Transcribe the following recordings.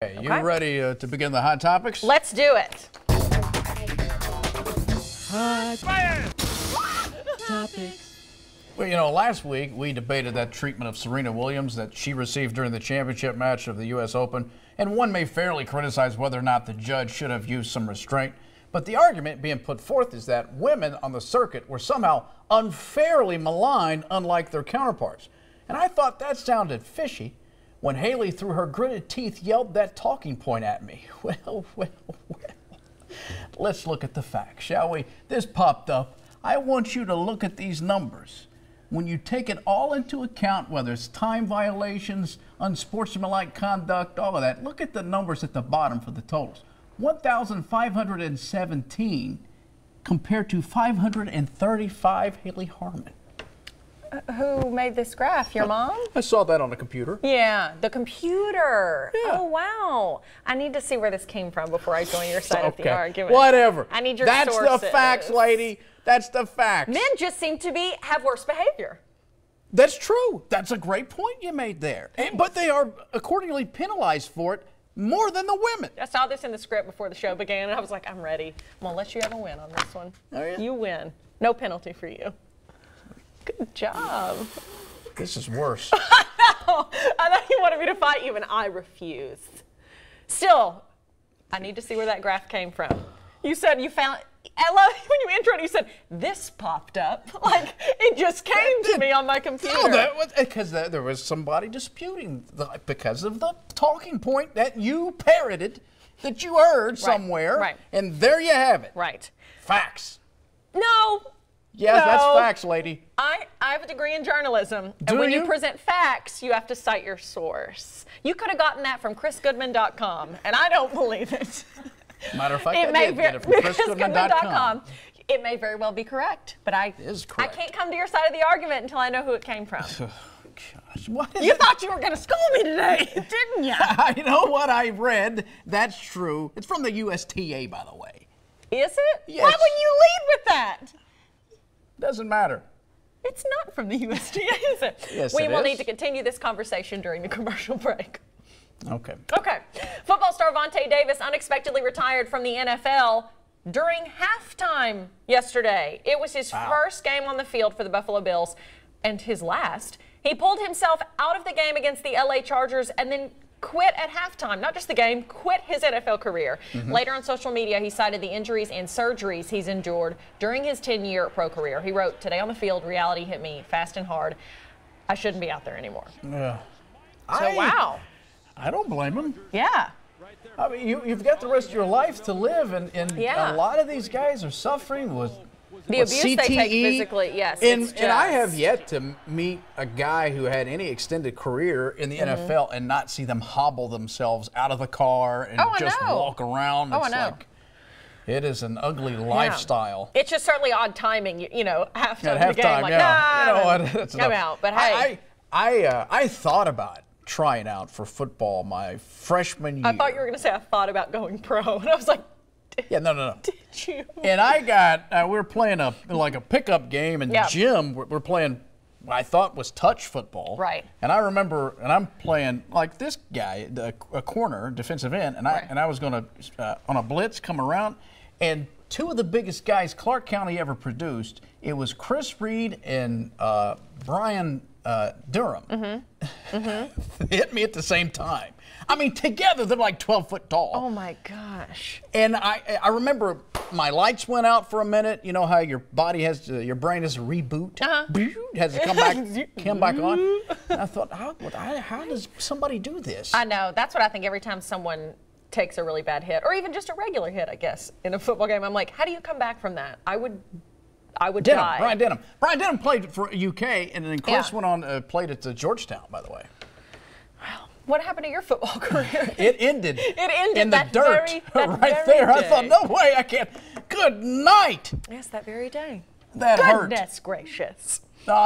Okay, you ready to begin the hot topics? Let's do it. Hot topics. Well, you know, last week we debated that treatment of Serena Williams that she received during the championship match of the U.S. Open, and one may fairly criticize whether or not the judge should have used some restraint. But the argument being put forth is that women on the circuit were somehow unfairly maligned, unlike their counterparts. And I thought that sounded fishy when Hayley, through her gritted teeth, yelled that talking point at me. Well. Let's look at the facts, shall we? This popped up. I want you to look at these numbers. When you take it all into account, whether it's time violations, unsportsmanlike conduct, all of that, look at the numbers at the bottom for the totals. 1,517 compared to 535 Hayley Harmon. Who made this graph? Your mom? I saw that on the computer. Yeah, the computer. Yeah. Oh, wow. I need to see where this came from before I join your side of the argument. Whatever. I need your sources. That's the facts, lady. That's the facts. Men just seem to have worse behavior. That's true. That's a great point you made there. But they are accordingly penalized for it more than the women. I saw this in the script before the show began, and I was like, I'm ready. I'm going to let you have a win on this one. Oh, yeah? You win. No penalty for you. Good job. This is worse. I know. I thought you wanted me to fight you, and I refused. Still, I need to see where that graph came from. You said you found, I love when you introed, you said, this popped up. Like, it just came to me on my computer. No, that was because there was somebody disputing because of the talking point that you parroted, that you heard somewhere. Right. And there you have it. Right. Facts. No. Yes, no. That's facts, lady. I have a degree in journalism. Do and when you? you present facts, you have to cite your source. You could have gotten that from chrisgoodman.com, and I don't believe it. Matter of fact, I did get it from chrisgoodman.com. It may very well be correct, but I can't come to your side of the argument until I know who it came from. Gosh, what is you thought you were going to school me today, didn't you? I know what I read. That's true. It's from the USTA, by the way. Is it? Yes. Why would you lead with that? Doesn't matter. It's not from the USDA, is it? Yes, we it will is. need to continue this conversation during the commercial break. Okay. Okay. Football star Vontae Davis unexpectedly retired from the NFL during halftime yesterday. It was his first game on the field for the Buffalo Bills and his last. He pulled himself out of the game against the LA Chargers and then quit at halftime. Not just the game, quit his NFL career. Later on social media, he cited the injuries and surgeries he's endured during his 10-year pro career. He wrote, "Today on the field, reality hit me fast and hard. I shouldn't be out there anymore." Yeah. Wow. I don't blame him. Yeah. I mean, you've got the rest of your life to live, and Yeah. a lot of these guys are suffering with The abuse CTE, they take physically, yes. And I have yet to meet a guy who had any extended career in the NFL and not see them hobble themselves out of the car and just walk around. Oh, it's I know. like, it is an ugly lifestyle. It's just certainly odd timing, you know, halftime At of the game. halftime, Like, yeah. You know what? That's I'm enough. out. But hey. I thought about trying out for football my freshman year. I thought you were going to say I thought about going pro. And I was like, yeah, no. Did you? And we were playing a pickup game in the gym. We're playing what I thought was touch football. Right. And I remember, and I'm playing like this guy, a corner, defensive end, and I was going to, on a blitz, come around, and two of the biggest guys Clark County ever produced, it was Chris Reed and Brian Durham. Hit me at the same time. I mean, together they're like 12 foot tall. Oh my gosh. And I remember my lights went out for a minute. You know how your body your brain has to reboot? It has to come back on. And I thought, how does somebody do this? I know. That's what I think every time someone takes a really bad hit, or even just a regular hit, I guess, in a football game. I'm like, how do you come back from that? I would die. Brian Denham. Brian Denham played for UK, and then Chris went on, played at Georgetown, by the way. Wow. What happened to your football career? It ended. In the dirt right there. I thought, no way, I can't. Good night. Yes, that very day. That hurt. Goodness gracious.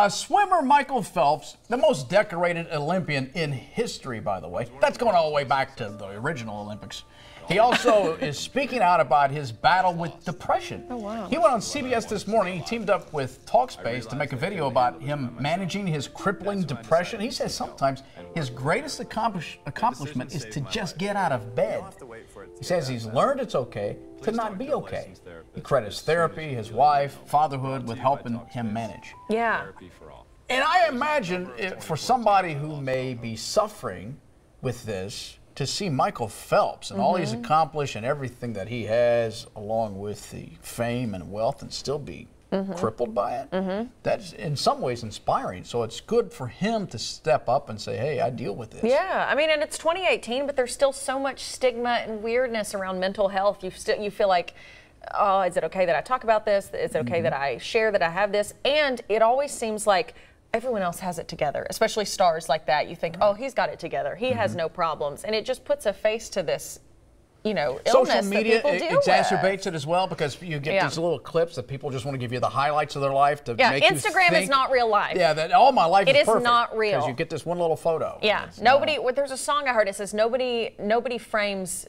Swimmer Michael Phelps, the most decorated Olympian in history, by the way. That's going all the way back to the original Olympics. He also is speaking out about his battle with depression. Oh, wow. He went on CBS this morning. He teamed up with Talkspace to make a video about him managing his crippling depression. He says sometimes his greatest accomplishment is to just get out of bed. He says he's learned it's okay to not be okay. He credits therapy, his wife, fatherhood with helping him manage. Yeah. And I imagine for somebody who may be suffering with this, to see Michael Phelps and all he's accomplished and everything that he has, along with the fame and wealth, and still be crippled by it, that's in some ways inspiring. So it's good for him to step up and say, hey, I deal with this. Yeah, I mean, and it's 2018, but there's still so much stigma and weirdness around mental health. You feel like, oh, is it okay that I talk about this? Is it okay that I share that I have this? And it always seems like everyone else has it together, especially stars like that. You think, oh, he's got it together. He has no problems. And it just puts a face to this, illness Social media that people deal exacerbates with. it as well, because you get these little clips that people just want to give you the highlights of their life to make Instagram you think, is not real life. Yeah, that all my life is perfect. It is not real. Because you get this one little photo. Yeah, there's a song I heard, it says nobody frames,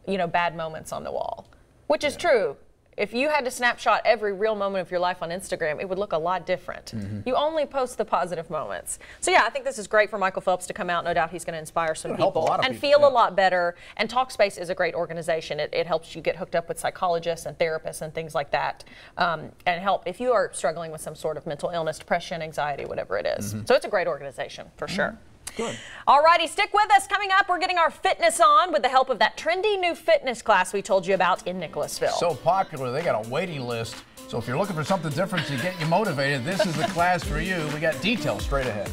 bad moments on the wall, which is true. If you had to snapshot every real moment of your life on Instagram, it would look a lot different. You only post the positive moments. So yeah, I think this is great for Michael Phelps to come out. No doubt he's going to inspire some people and feel a lot better. And Talkspace is a great organization. It helps you get hooked up with psychologists and therapists and things like that, and help if you are struggling with some sort of mental illness, depression, anxiety, whatever it is. So it's a great organization for sure. Good. All righty, stick with us. Coming up, we're getting our fitness on with the help of that trendy new fitness class we told you about in Nicholasville. So popular, they got a waiting list. So if you're looking for something different to get you motivated, this is the class for you. We got details straight ahead.